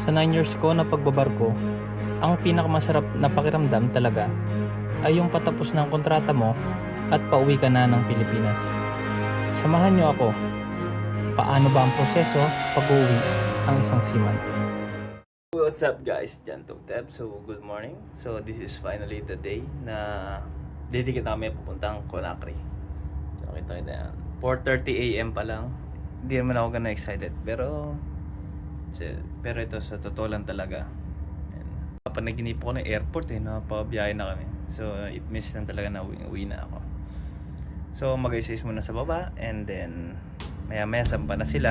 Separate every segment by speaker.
Speaker 1: Sa 9 years ko na pagbabarko, ang pinakamasarap na pakiramdam talaga ay yung patapos ng kontrata mo at pauwi ka na ng Pilipinas. Samahan niyo ako. Paano ba ang proseso pag-uwi ang isang seaman?
Speaker 2: What's up guys, Jan Tugteb. So good morning. So this is finally the day na didikit na kami pupuntang Conakry. So kita yan, 4:30 AM pa lang. Hindi naman ako gana excited pero ito sa totoo lang talaga. Panaginip ko ng airport napabiyahe na kami. So it means lang talaga na uwi na ako. So mag-isis muna sa baba and then maya samba na sila.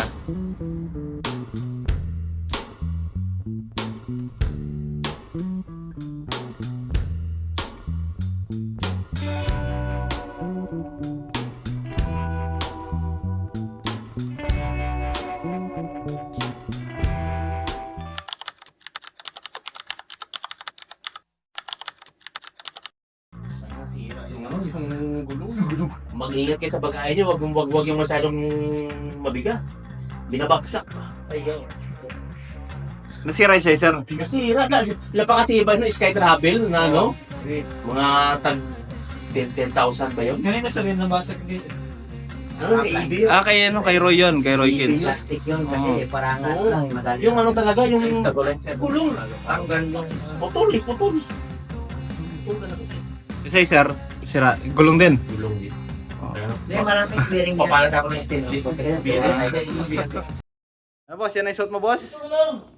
Speaker 3: Mag-ingat kayo sa bagahe niyo, wag yung masyadong mabigat. Binabagsak. Ay,
Speaker 2: Nasira siya, sir.
Speaker 3: nasira na. Napakatibay ng Sky Travel na ano. Mga tag 10,000 ba yun?
Speaker 4: Kanina sabihin na basag dito.
Speaker 3: Ano, may EB yun?
Speaker 2: Kay Roy yun, kay Roy Kins.
Speaker 5: Plastic yun kasi parangan
Speaker 3: Oo.
Speaker 5: lang madali.
Speaker 3: Yung ano talaga, yung
Speaker 5: Sa gulong sir.
Speaker 3: gulong. Ang gandang putol. Putol talaga.
Speaker 2: Kasi sir, sira, gulong din.
Speaker 3: Gulong din.
Speaker 5: Hindi, maraming clearing yan.
Speaker 3: Papalat ako ng stainless.
Speaker 2: Ano boss, yan ay suot mo boss?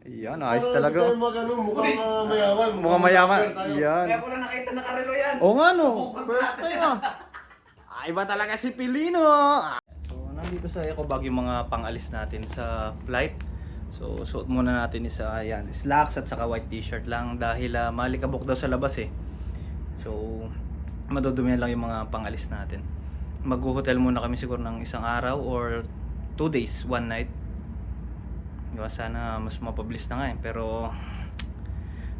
Speaker 2: Ayan, ayos talaga.
Speaker 6: Mukhang mayaman.
Speaker 2: Mukhang mayaman. Yan.
Speaker 4: Kaya ko na nakita nakarelo yan.
Speaker 2: Oo nga no, first time iba talaga si Pilino. So nandito sa Eco Bag yung mga pangalis natin sa flight. So suot muna natin isa, ayan, slacks at saka white t-shirt lang dahil malikabok daw sa labas eh. So madudumihan lang yung mga pangalis natin. Mag-hotel muna kami siguro ng isang araw or 2 days, 1 night. Diba, sana mas mapabilis na nga eh. Pero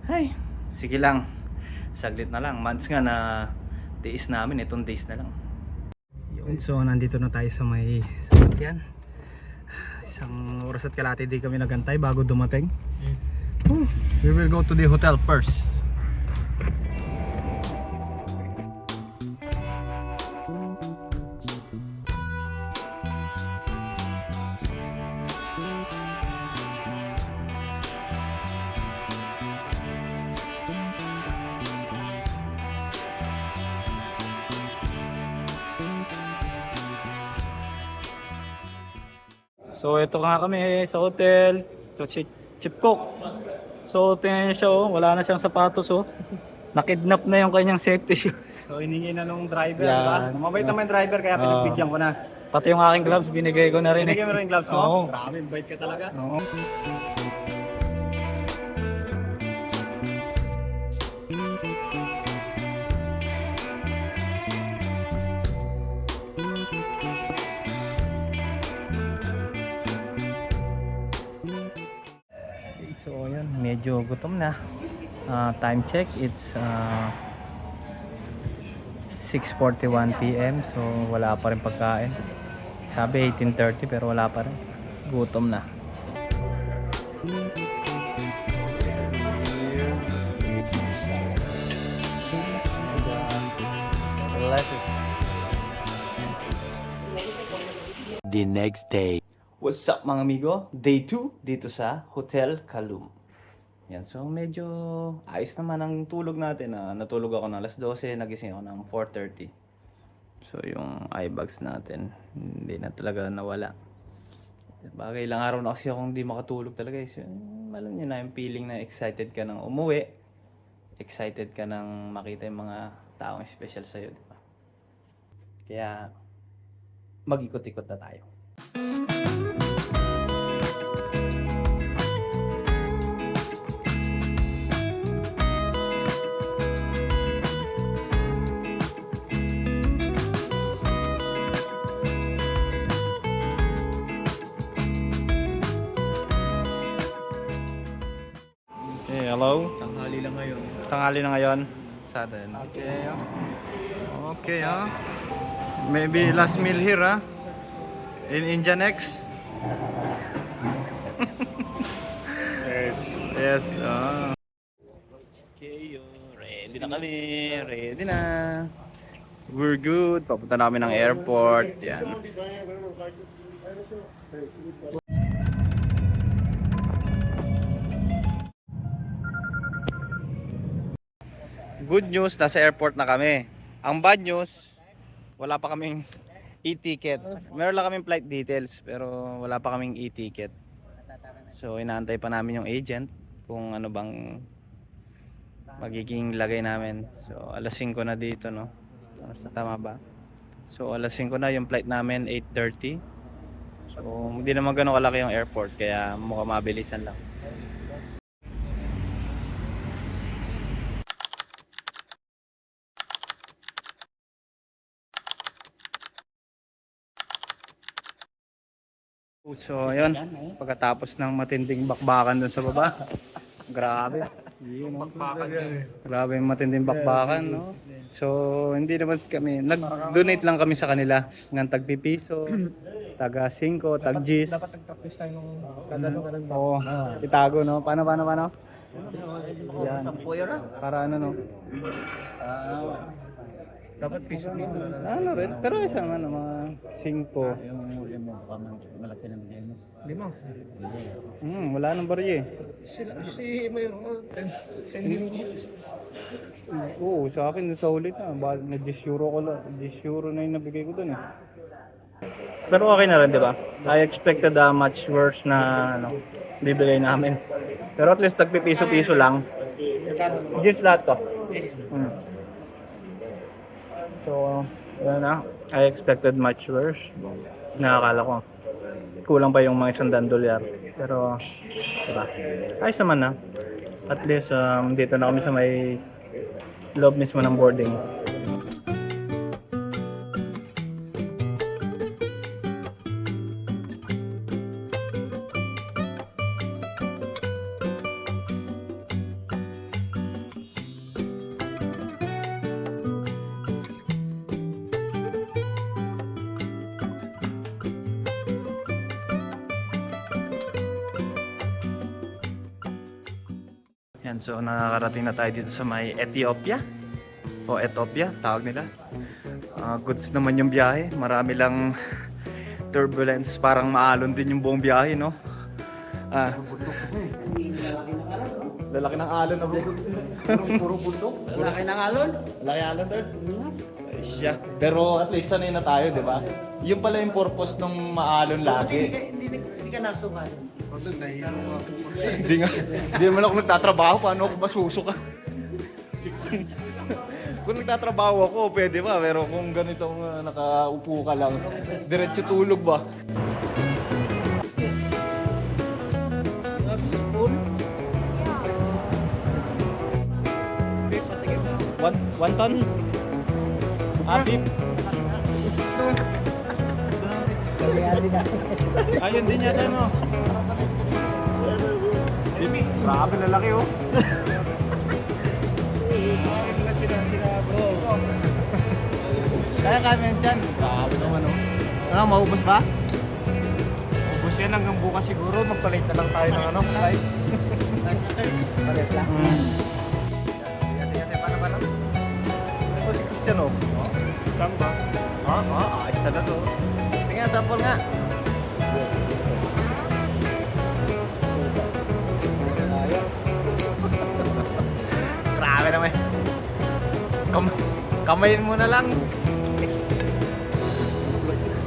Speaker 2: ay, sige lang, saglit na lang, months nga na tiis namin, itong days na lang.
Speaker 1: So nandito na tayo sa may sasakyan. Isang oras at kalahati di kami nagantay bago dumating.
Speaker 6: Yes.
Speaker 1: We will go to the hotel first. So ito nga kami sa hotel. Ito si Chip Cook. So tingnan niyo siya wala na siyang sapatos Nakidnap na yung kanyang safety shoes. So hiningi na nung driver, diba? Mabait naman yung driver kaya pinagbigyan ko na. Pati yung aking gloves binigay ko na rin.
Speaker 2: Binigyan mo rin yung gloves mo?
Speaker 1: Oo.
Speaker 2: Grabe, bait ka talaga.
Speaker 1: Oo. So yun, medyo gutom na. Time check, it's 6:41 PM. So wala pa rin pagkain. Sabi 18:30 pero wala pa rin. Gutom na.
Speaker 6: The next day.
Speaker 2: What's up mga amigo? Day 2 dito sa Hotel Kalum. Yan, so medyo ayos naman ang tulog natin. Natulog ako ng alas 12, nagising ako ng 4:30. So yung eye bags natin, hindi na talaga nawala. Bagay ilang araw na kasi akong hindi makatulog talaga. So, alam niyo na yung feeling na excited ka nang umuwi. Excited ka nang makita yung mga taong special sa'yo, di ba? Kaya mag-ikot-ikot na tayo.
Speaker 1: Okay, hello.
Speaker 2: Tanghali lang ngayon.
Speaker 1: Tanghali na ngayon sa atin. Okay. Okay, maybe last meal here, in India next.
Speaker 2: Yes. Okay, ready na kami. Ready na. We're good. Papunta namin ng airport. Yan. Good news, nasa airport na kami. Ang bad news, wala pa kaming e-ticket. Meron lang kaming flight details pero wala pa kaming e-ticket. So inaantay pa namin yung agent kung ano bang magiging lagay namin. So alas 5 na dito, no? Tama ba? So alas 5 na yung flight namin, 8:30. So hindi naman gano'ng kalaki yung airport kaya mukhang mabilisan lang. So ayun, pagkatapos ng matinding bakbakan dun sa baba. Grabe. Grabe yung matinding bakbakan, no? So hindi naman kami, nag-donate lang kami sa kanila ng tagpipiso, taga 5, tag G's.
Speaker 4: Dapat nag-practice tayo nung kadalo-kadalo.
Speaker 2: Oo, itago, no? Paano? Yan. Para ano, no?
Speaker 4: Dapat piso dito.
Speaker 2: Ano rin? Pero isang ano, mga 5.
Speaker 5: Malaki na bigay mo.
Speaker 4: Lima.
Speaker 2: Wala nang barya eh.
Speaker 4: Si mayroon 10 minutes.
Speaker 2: Oo, sa akin sa ulit na. Na-10 euro ko lang. 10 euro na yung nabigay ko dun eh. Pero okay na rin, di ba? I expected a much worse na ano, bibigay namin. Pero at least tagpipiso-piso lang. Just lahat to. So, yun na. I expected much worse. Nakakala ko kulang pa yung mga $100. Pero, diba? Ayos naman na. At least, dito na kami sa may loob mismo ng boarding. Yan, so nakakarating na tayo dito sa may Ethiopia o Ethiopia, tawag nila. Goods naman yung biyahe, marami lang turbulence, parang maalon din yung buong biyahe, no? Lalaki ng alon na bundok. Puro bundok.
Speaker 5: Laki ng alon.
Speaker 2: Laki alon doon. Ay siya. Pero at least sanay na tayo, di ba? Yung pala yung purpose ng maalon lagi.
Speaker 5: Hindi ka nasukan.
Speaker 2: Hindi naman ako nagtatrabaho, paano ako masusuka? Kung nagtatrabaho ako, pwede ba? Pero kung ganitong nakaupo ka lang, diretso tulog ba? One ton? Beef? Ayun din yata, no? Grabe na laki, oh. Kaya kami yan dyan. Grabe naman, oh. Ano, maubos ba?
Speaker 4: Ubus yan hanggang bukas siguro. Magpalit na lang tayo ng ano, flight.
Speaker 5: Pares lang.
Speaker 2: Paano? Ano ba si Christian, oh?
Speaker 4: Tama ba?
Speaker 2: Ayos na to. Sige nga, sample nga. Grabe naman. Kamayin mo na lang.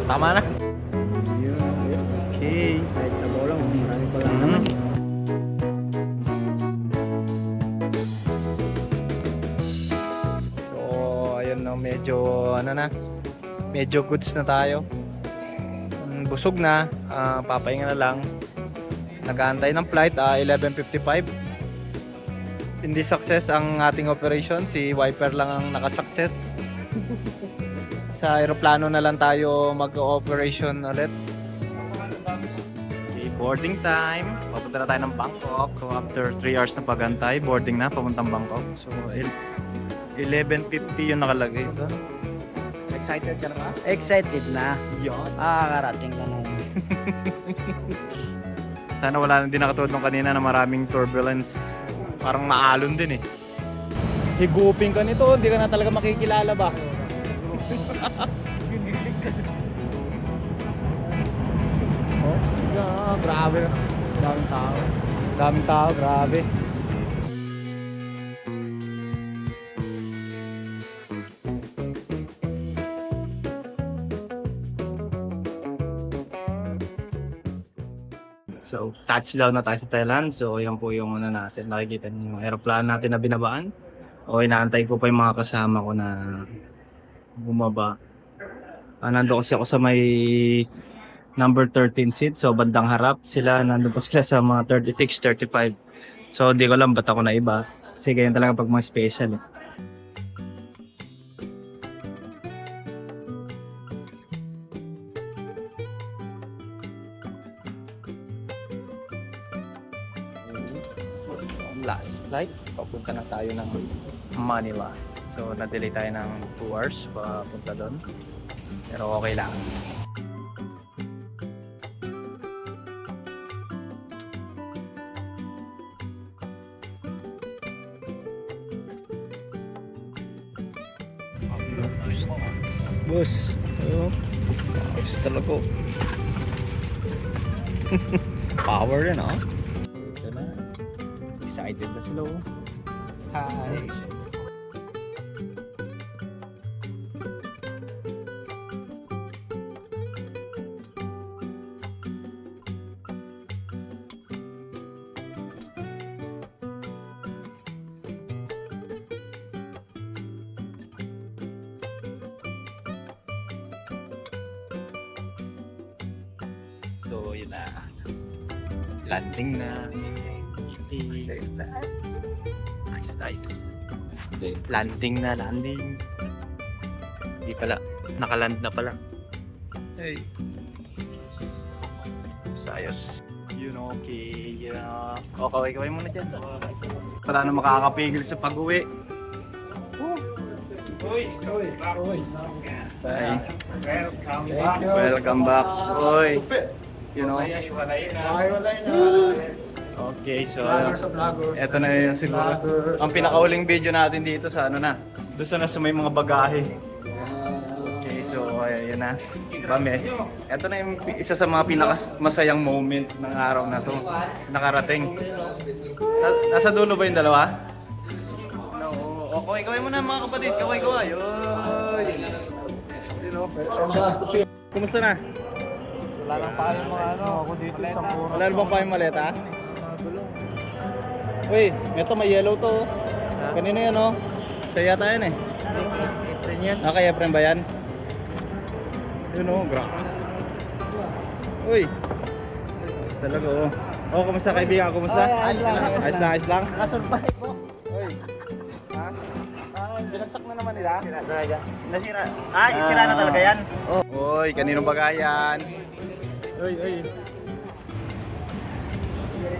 Speaker 2: Tama na. Okay.
Speaker 5: Kahit sa bolong, marami pa lang.
Speaker 2: So, ayun no, medyo medyo goods na tayo. Busog na, papahinga na lang. Nag-aantay ng flight, 11:55. Hindi success ang ating operation, si Wiper lang ang nakasuccess. Sa aeroplano na lang tayo mag-operation ulit. Okay, boarding time. Papunta na tayo ng Bangkok. So after 3 hours na pagantay, boarding na papuntang Bangkok. So 11:50 yung nakalagay. So, excited ka na ba?
Speaker 5: Excited na.
Speaker 2: Yun.
Speaker 5: Karating na nung.
Speaker 2: So
Speaker 4: Sana wala din nakatulad nung kanina na maraming turbulence. Parang maalon din eh.
Speaker 2: Higupin ka nito, hindi ka na talaga makikilala ba? Oh, grabe. Daming tao. Daming tao, grabe.
Speaker 1: So, touchdown na tayo sa Thailand. So, yan po yung ano natin. Nakikita niyo yung aeroplano natin na binabaan. O, inaantay ko pa yung mga kasama ko na bumaba. Nandun kasi ako sa may number 13 seat. So, bandang harap. Sila, nandun pa sila sa mga 36, 35. So, di ko alam ba't ako na iba. Kasi ganyan talaga pag mga special eh. Last flight, papunta na tayo ng Manila. So, na-delay tayo ng 2 hours papunta doon. Pero okay lang. Boss, ayun. Ayos talaga. Power rin ah. Ito na. Excited na sila oh. Hi. So, yun na. Landing na. Safe na. Nice, nice. Landing na, landing. Hindi pala. Nakaland na pala. Hey. Sayos. Yun okay. Yeah. Okay muna dyan. Para na makakapigil sa pag-uwi. Bye. Welcome back. Oy. You know. Okay, so eto na yun siguro. Ang pinakauling video natin dito sa ano na. Doon sa may mga bagahe. Okay, so ayan na. Bame. Eto na yung isa sa mga pinakamasayang moment ng araw na to. Nakarating. Nasa dulo ba yung dalawa? No. Okay, kaway mo na mga kapatid. Kaway. Kumusta na?
Speaker 4: Wala lang pa yung mga ano. Ako dito isang puro.
Speaker 1: Wala bang pa yung maleta? Uy, ito may yellow to. Kanina yan oh. Saya yata yan eh.
Speaker 4: Efren yan.
Speaker 1: Kay Efren ba yan? Yun oh, grabe. Uy. Ayos talaga oh. Oh, kumusta kaibigan? Kumusta?
Speaker 5: Ayos lang.
Speaker 1: Ayos lang.
Speaker 5: Nakasurvive po.
Speaker 1: Uy. Ha? Binagsak na naman nila?
Speaker 5: Sira talaga.
Speaker 1: Nasira. Isira na talaga yan? Uy, kaninong bagayan? Uy.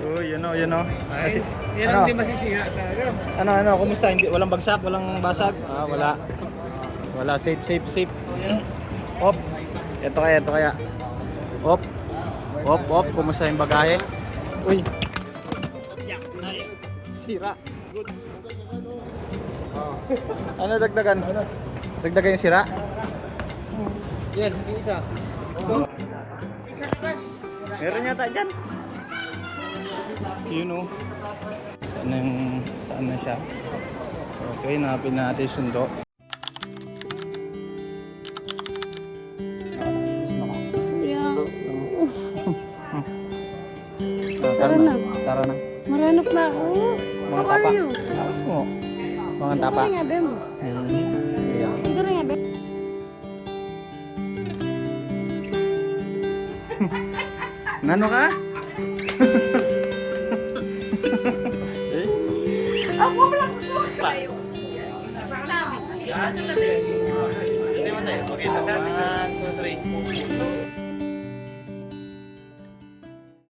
Speaker 1: Uy, yun oh. Kasi,
Speaker 4: Yan ang hindi masisira talaga.
Speaker 1: Ano, kumusta? Hindi, walang bagsak, walang basag? Wala. Wala, safe. Op. Ito kaya. Op. Kumusta yung bagahe? Uy. Sira. Ano dagdagan? Dagdagan yung sira?
Speaker 5: Yan, yung isa.
Speaker 1: Meron yata dyan. Yun o. Saan na siya? Okay, napin natin yung sundo. Tara na.
Speaker 7: Maranap na ako.
Speaker 1: Mga
Speaker 7: How
Speaker 1: tapa.
Speaker 7: are you?
Speaker 1: Tapos mo. Mga tapa.
Speaker 7: Ito nga, Bem. Ito nga, Bem.
Speaker 1: Nano ka?
Speaker 7: Ako pala gusto ko kayo.
Speaker 4: Okay, 1, 2, 3.